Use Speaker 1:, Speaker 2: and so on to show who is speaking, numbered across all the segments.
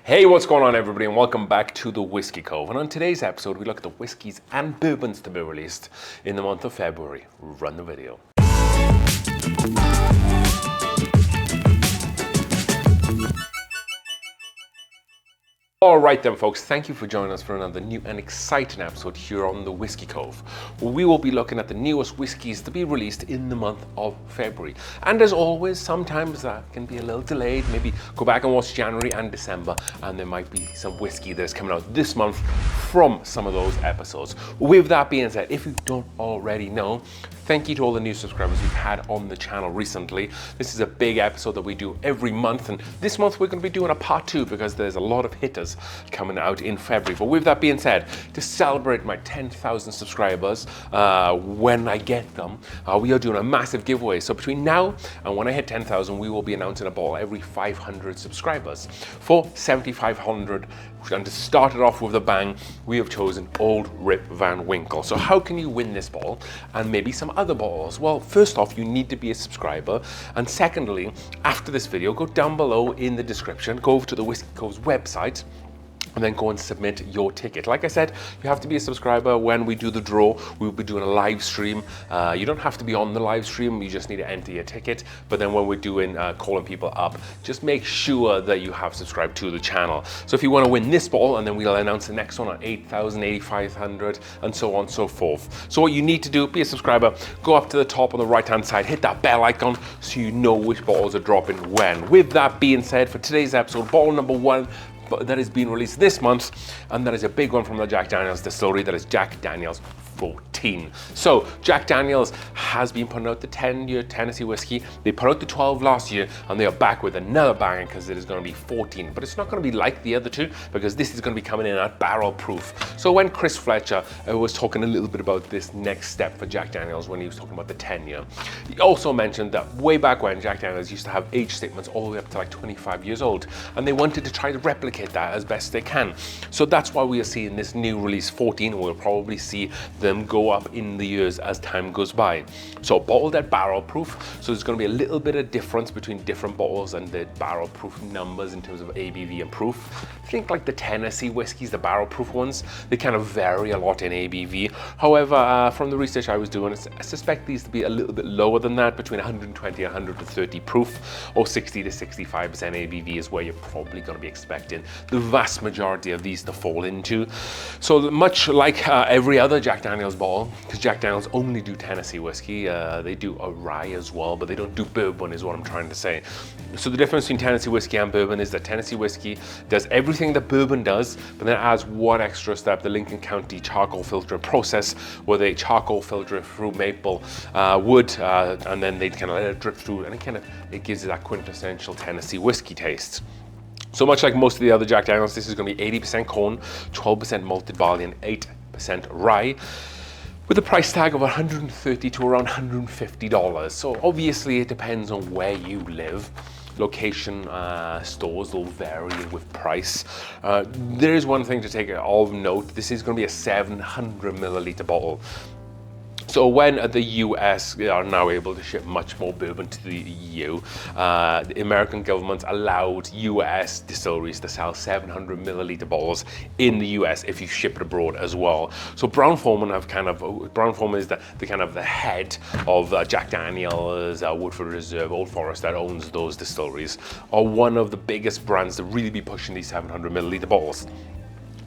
Speaker 1: Hey, what's going on everybody, and welcome back to the Whiskey Cove. And on today's episode, we look at the whiskeys and bourbons to be released in the month of February. Run the video. All right then folks, thank you for joining us for another new and exciting episode here on the Whiskey Cove, where we will be looking at the newest whiskies to be released in the month of February. And as always, sometimes that can be a little delayed. Maybe go back and watch January and December, and there might be some whiskey that is coming out this month from some of those episodes. With that being said, if you don't already know, thank you to all the new subscribers we've had on the channel recently. This is a big episode that we do every month, and this month we're going to be doing a part 2 because there's a lot of hitters coming out in February. But with that being said, to celebrate my 10,000 subscribers when I get them, we are doing a massive giveaway. So between now and when I hit 10,000, we will be announcing a bottle every 500 subscribers. For 7,500, and to start it off with a bang, we have chosen Old Rip Van Winkle. So how can you win this bottle and maybe some other bottles? Well, first off, you need to be a subscriber, and secondly, after this video, go down below in the description, go over to the Whiskey Cove's website, and then go and submit your ticket. Like I said, you have to be a subscriber. When we do the draw, we'll be doing a live stream. You don't have to be on the live stream, you just need to enter your ticket. But then when we're doing calling people up, just make sure that you have subscribed to the channel. So if you want to win this bottle, and then we'll announce the next one at 8,000, 8,500, and so on and so forth. So what you need to do, be a subscriber, go up to the top on the right hand side, hit that bell icon so you know which bottles are dropping when. With that being said, for today's episode, bottle number 1 that is being released this month, and that is a big one from the Jack Daniel's distillery. That is Jack Daniel's 14. So Jack Daniel's has been putting out the 10-year Tennessee whiskey. They put out the 12 last year, and they are back with another banger because it is going to be 14. But it's not going to be like the other two, because this is going to be coming in at barrel proof. So when Chris Fletcher was talking a little bit about this next step for Jack Daniel's, when he was talking about the 10-year, he also mentioned that way back when Jack Daniel's used to have age statements all the way up to like 25 years old, and they wanted to try to replicate that as best they can. So that's why we are seeing this new release 14, and we'll probably see them go up in the years as time goes by. So bottled at barrel proof, so there's going to be a little bit of difference between different bottles and the barrel proof numbers in terms of ABV and proof. Think like the Tennessee whiskeys, the barrel proof ones, they kind of vary a lot in ABV. However, from the research I was doing, I suspect these to be a little bit lower than that, between 120 and 130 proof, or 60 to 65% ABV is where you're probably going to be expecting the vast majority of these to fall into. So much like every other Jack Daniel's bottle, because Jack Daniel's only do Tennessee whiskey, they do a rye as well, but they don't do bourbon, is what I'm trying to say. So the difference between Tennessee whiskey and bourbon is that Tennessee whiskey does everything that bourbon does, but then adds one extra step, the Lincoln County charcoal filtering process, where they charcoal filter it through maple wood, and then they kind of let it drip through, and it gives it that quintessential Tennessee whiskey taste. So much like most of the other Jack Daniel's, this is going to be 80% corn, 12% malted barley, and 8% rye, with a price tag of $130 to around $150. So obviously it depends on where you live. Location, stores will vary with price. There is one thing to take of note. This is going to be a 700 milliliter bottle. So when the US are now able to ship much more bourbon to the EU, the American government allowed US distilleries to sell 700 milliliter bottles in the US if you ship it abroad as well. So Brown-Forman Brown-Forman is the head of Jack Daniel's, Woodford Reserve, Old Forest, that owns those distilleries, are one of the biggest brands to really be pushing these 700 milliliter bottles.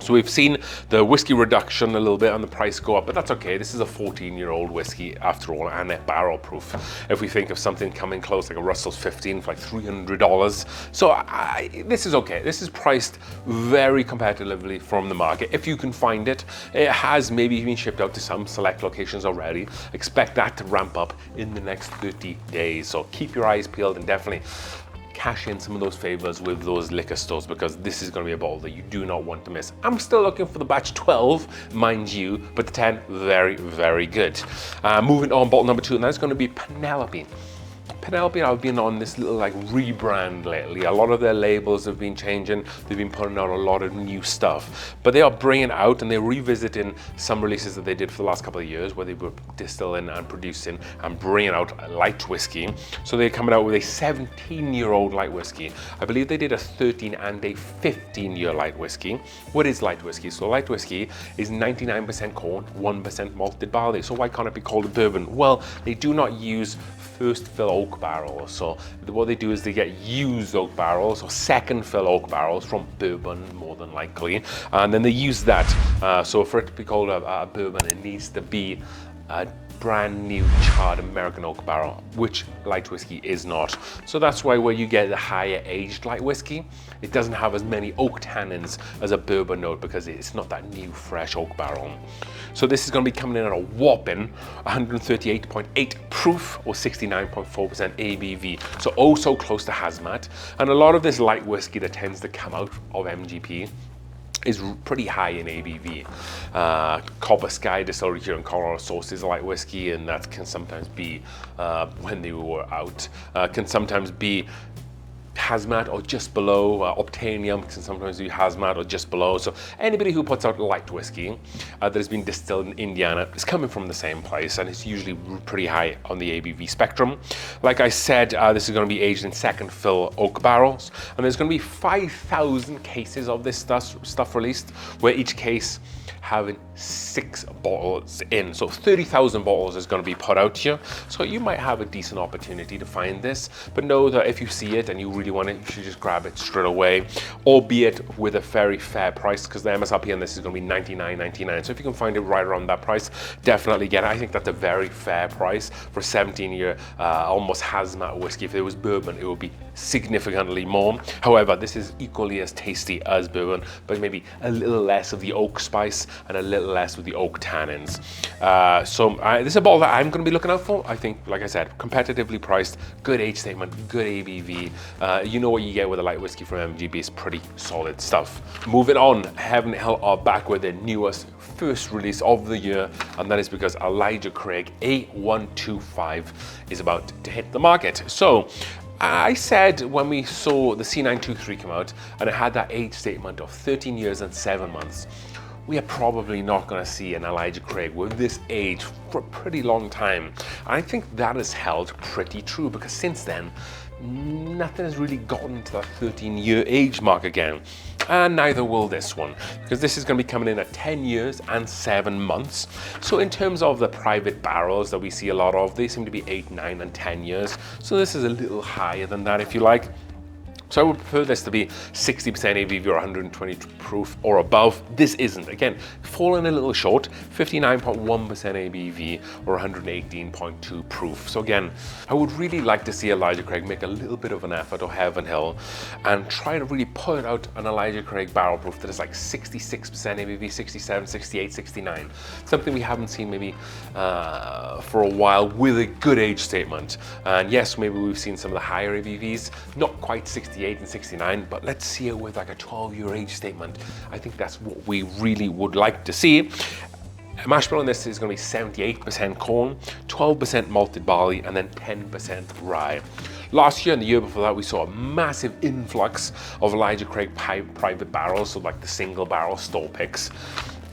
Speaker 1: So we've seen the whiskey reduction a little bit and the price go up, but that's okay. This is a 14-year-old whiskey after all, and at barrel proof. If we think of something coming close, like a Russell's 15 for like $300. So this is okay. This is priced very competitively from the market. If you can find it, it has maybe been shipped out to some select locations already. Expect that to ramp up in the next 30 days. So keep your eyes peeled and definitely cash in some of those favors with those liquor stores, because this is going to be a bottle that you do not want to miss. I'm still looking for the batch 12, mind you, but the 10, very, very good. Moving on, bottle number 2, and that's going to be Penelope. Penelope have been on this little like rebrand lately. A lot of their labels have been changing. They've been putting out a lot of new stuff, but they are bringing out and they're revisiting some releases that they did for the last couple of years where they were distilling and producing and bringing out light whiskey. So they're coming out with a 17-year-old light whiskey. I believe they did a 13 and a 15-year light whiskey. What is light whiskey? So light whiskey is 99% corn, 1% malted barley. So why can't it be called a bourbon? Well, they do not use first fill oak barrels. So what they do is they get used oak barrels or second fill oak barrels from bourbon, more than likely, and then they use that. So for it to be called a bourbon, it needs to be a brand new charred American oak barrel, which light whiskey is not. So that's why where you get the higher aged light whiskey, it doesn't have as many oak tannins as a bourbon note because it's not that new fresh oak barrel. So this is going to be coming in at a whopping 138.8 proof or 69.4% ABV. So oh so close to hazmat. And a lot of this light whiskey that tends to come out of MGP is pretty high in ABV. Copper Sky Distillery here in Colorado sources light whiskey, and that can sometimes be, when they were out, can sometimes be hazmat or just below. Obtainium can sometimes be hazmat or just below. So anybody who puts out light whiskey that has been distilled in Indiana is coming from the same place, and it's usually pretty high on the ABV spectrum. Like I said, this is going to be aged in second fill oak barrels, and there's going to be 5,000 cases of this stuff released, where each case having 6 bottles in. So 30,000 bottles is going to be put out here. So you might have a decent opportunity to find this, but know that if you see it and you really want it, you should just grab it straight away, albeit with a very fair price, because the MSRP on this is going to be $99.99. So if you can find it right around that price, definitely get it. I think that's a very fair price for 17-year almost hazmat whiskey. If it was bourbon, it would be significantly more. However, this is equally as tasty as bourbon, but maybe a little less of the oak spice and a little less with the oak tannins. This is a bottle that I'm going to be looking out for. I think, like I said, competitively priced, good age statement, good ABV. You know what you get with a light whiskey from MGB is pretty solid stuff. Moving on, Heaven Hill are back with their newest first release of the year, and that is because Elijah Craig A125 is about to hit the market. So I said when we saw the C923 come out and it had that age statement of 13 years and 7 months, we are probably not going to see an Elijah Craig with this age for a pretty long time. And I think that has held pretty true, because since then, nothing has really gotten to that 13-year age mark again. And neither will this one, because this is going to be coming in at 10 years and 7 months. So in terms of the private barrels that we see a lot of, they seem to be 8, 9, and 10 years. So this is a little higher than that, if you like. So I would prefer this to be 60% ABV or 120 proof or above. This isn't. Again, falling a little short, 59.1% ABV or 118.2 proof. So again, I would really like to see Elijah Craig make a little bit of an effort, or Heaven Hill, and try to really put out an Elijah Craig barrel proof that is like 66% ABV, 67, 68, 69. Something we haven't seen maybe for a while with a good age statement. And yes, maybe we've seen some of the higher ABVs, not quite 68 and 69, but let's see it with like a 12-year age statement. I think that's what we really would like to see. Mash bill on this is going to be 78% corn, 12% malted barley, and then 10% rye. Last year and the year before that, we saw a massive influx of Elijah Craig private barrels, so like the single barrel store picks.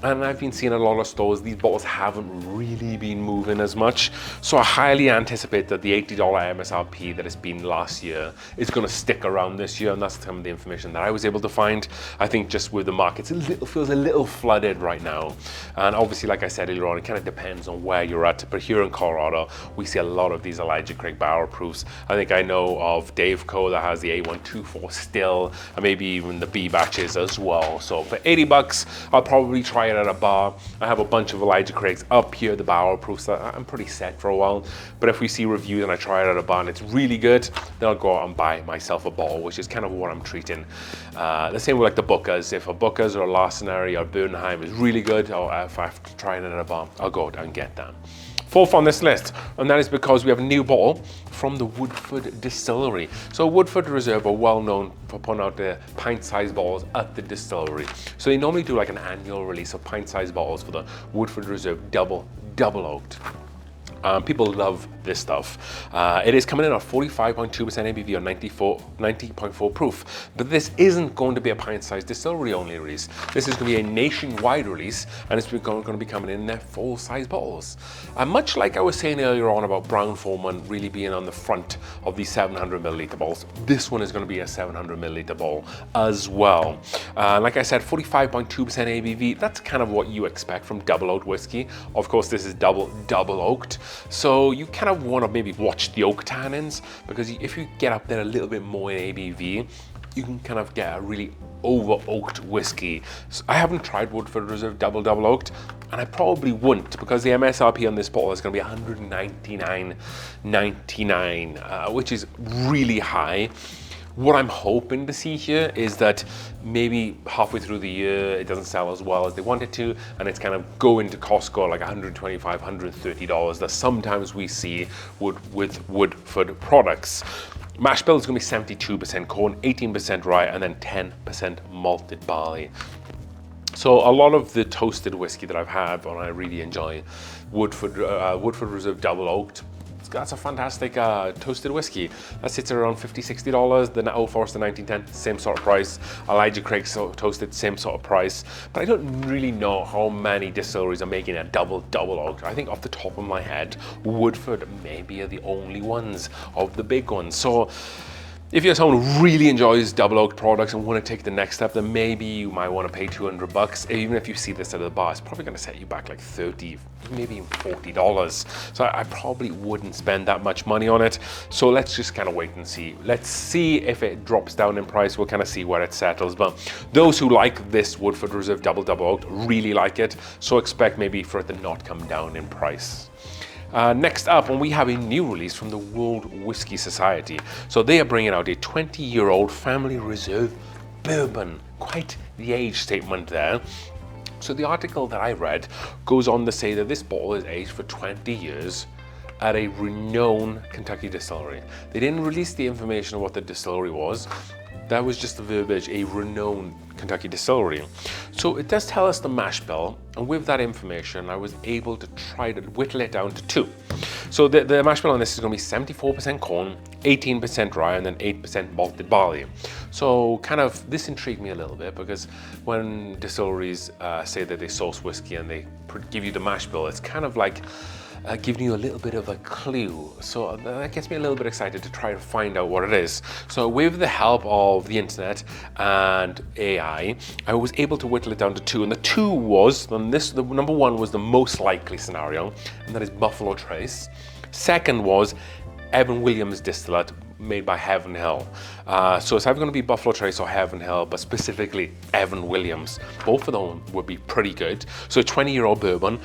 Speaker 1: And I've been seeing a lot of stores, these bottles haven't really been moving as much. So I highly anticipate that the $80 MSRP that it's been last year is going to stick around this year. And that's some of the information that I was able to find. I think just with the markets, it feels a little flooded right now. And obviously, like I said earlier on, it kind of depends on where you're at. But here in Colorado, we see a lot of these Elijah Craig barrel proofs. I think I know of Dave Co. that has the A124 still, and maybe even the B batches as well. So for $80, I'll probably try it at a bar. I have a bunch of Elijah Craigs up here, the barrel proofs that I'm pretty set for a while. But if we see reviews and I try it at a bar and it's really good, then I'll go out and buy myself a bottle, which is kind of what I'm treating. The same with like the Bookers. If a Bookers or a Larsenary or Bernheim is really good, or if I have to try it at a bar, I'll go out and get that. Fourth on this list, and that is because we have a new bottle from the Woodford Distillery. So Woodford Reserve are well known for putting out their pint-sized bottles at the distillery. So they normally do like an annual release of pint-sized bottles for the Woodford Reserve double oaked. People love this stuff. It is coming in at 45.2% ABV or 90.4 proof, but this isn't going to be a pint-sized distillery only release. This is going to be a nationwide release, and it's going to be coming in their full-size bottles. Much like I was saying earlier on about Brown-Forman really being on the front of these 700 milliliter bottles, this one is going to be a 700 milliliter bottle as well. Like I said, 45.2% ABV. That's kind of what you expect from double oaked whiskey. Of course, this is double oaked. So you kind of want to maybe watch the oak tannins, because if you get up there a little bit more in ABV, you can kind of get a really over oaked whiskey. So I haven't tried Woodford Reserve double oaked, and I probably wouldn't, because the MSRP on this bottle is going to be $199.99, which is really high. What I'm hoping to see here is that maybe halfway through the year it doesn't sell as well as they want it to, and it's kind of go into Costco like $125, $130 that sometimes we see with Woodford products. Mash bill is going to be 72% corn, 18% rye, and then 10% malted barley. So a lot of the toasted whiskey that I've had, and I really enjoy, Woodford Reserve double oaked. That's a fantastic toasted whiskey. That sits around $50, $60. The Old Forester 1910, same sort of price. Elijah Craig toasted, same sort of price. But I don't really know how many distilleries are making a double oaked. I think off the top of my head, Woodford maybe are the only ones of the big ones. So if you're someone who really enjoys double oaked products and want to take the next step, then maybe you might want to pay $200. Even if you see this at the bar, it's probably going to set you back like $30, maybe even $40. So I probably wouldn't spend that much money on it. So let's just kind of wait and see. Let's see if it drops down in price. We'll kind of see where it settles. But those who like this Woodford Reserve double oaked really like it. So expect maybe for it to not come down in price. Next up, and we have a new release from the World Whiskey Society. So they are bringing out a 20-year-old family reserve bourbon. Quite the age statement there. So the article that I read goes on to say that this bottle is aged for 20 years at a renowned Kentucky distillery. They didn't release the information of what the distillery was. That was just the verbiage, a renowned Kentucky distillery. So it does tell us the mash bill, and with that information, I was able to try to whittle it down to two. So the mash bill on this is going to be 74% corn, 18% rye, and then 8% malted barley. So kind of, this intrigued me a little bit, because when distilleries say that they source whiskey and they give you the mash bill, it's kind of like giving you a little bit of a clue. So that gets me a little bit excited to try to find out what it is. So with the help of the internet and AI, I was able to whittle it down to two. And the two was, the number one was the most likely scenario, and that is Buffalo Trace. Second was Evan Williams distillate made by Heaven Hill. So it's either going to be Buffalo Trace or Heaven Hill, but specifically Evan Williams. Both of them would be pretty good. So a 20-year-old bourbon,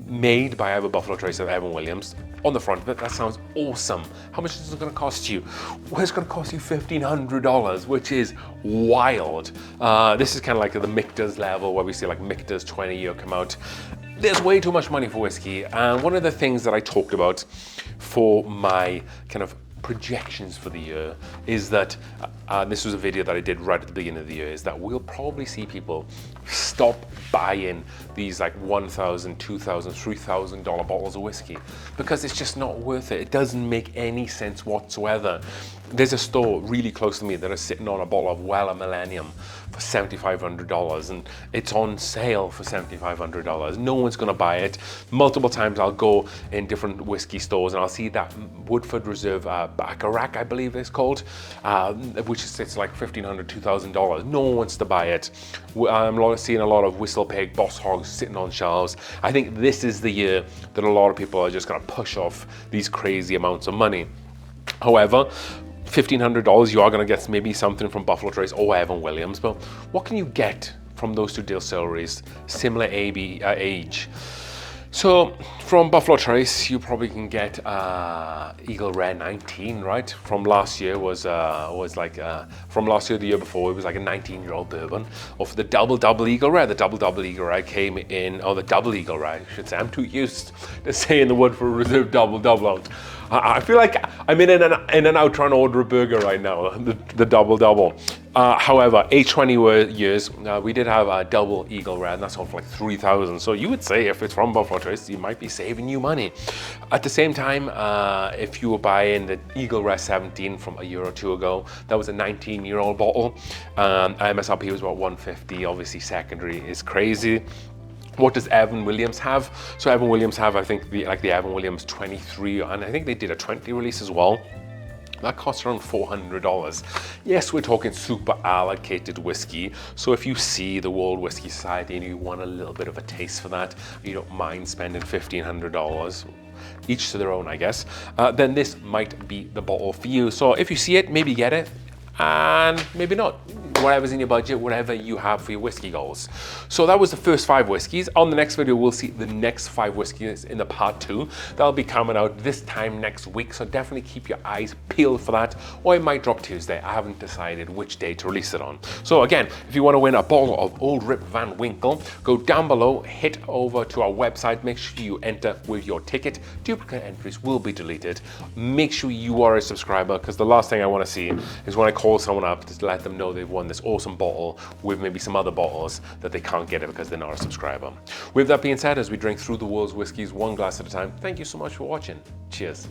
Speaker 1: made by either Buffalo Trace or Evan Williams. On the front of it, that sounds awesome. How much is it going to cost you? Well, it's going to cost you $1,500, which is wild. This is kind of like the Michter's level, where we see like Michter's 20-year come out. There's way too much money for whiskey, and one of the things that I talked about for my kind of projections for the year is that, this was a video that I did right at the beginning of the year, is that we'll probably see people stop buying these like $1,000, $2,000, $3,000 bottles of whiskey, because it's just not worth it. It doesn't make any sense whatsoever. There's a store really close to me that is sitting on a bottle of Weller Millennium for $7,500, and it's on sale for $7,500. No one's gonna buy it. Multiple times I'll go in different whiskey stores and I'll see that Woodford Reserve Baccarat, I believe it's called, which is like $1,500, $2,000. No one wants to buy it. I'm seeing a lot of Whistle Pig, Boss Hogs sitting on shelves. I think this is the year that a lot of people are just gonna push off these crazy amounts of money. However, $1,500, you are going to get maybe something from Buffalo Trace or Evan Williams, but what can you get from those two distilleries, similar age? So from Buffalo Trace, you probably can get Eagle Rare 19, right? From last year from last year, the year before, it was like a 19-year-old bourbon. Or for the double Eagle Rare, the double Eagle Rare came in, or the double Eagle Rare, I should say. I'm too used to saying the Woodford Reserve double out. I feel like I'm in and out trying to order a burger right now, the double. However, age 20 years, we did have a double Eagle Rare, and that's sold for like 3,000. So you would say if it's from Buffalo Trace, you might be saving you money. At the same time, if you were buying the Eagle Rare 17 from a year or two ago, that was a 19-year-old bottle. MSRP was about 150. Obviously, secondary is crazy. What does Evan Williams have? So Evan Williams have, I think, the Evan Williams 23, and I think they did a 20 release as well. That costs around $400. Yes, we're talking super allocated whiskey. So if you see the World Whiskey Society and you want a little bit of a taste for that, you don't mind spending $1,500, each to their own, I guess, then this might be the bottle for you. So if you see it, maybe get it, and maybe not. Whatever's in your budget, whatever you have for your whiskey goals. So that was the first 5 whiskeys. On the next video, we'll see the next 5 whiskeys in the part 2. That'll be coming out this time next week, so definitely keep your eyes peeled for that, or it might drop Tuesday. I haven't decided which day to release it on. So again, if you want to win a bottle of Old Rip Van Winkle, go down below, hit over to our website, make sure you enter with your ticket. Duplicate entries will be deleted. Make sure you are a subscriber, because the last thing I want to see is when I call someone up to let them know they've won this awesome bottle with maybe some other bottles that they can't get it because they're not a subscriber. With that being said, as we drink through the world's whiskeys one glass at a time, thank you so much for watching. Cheers.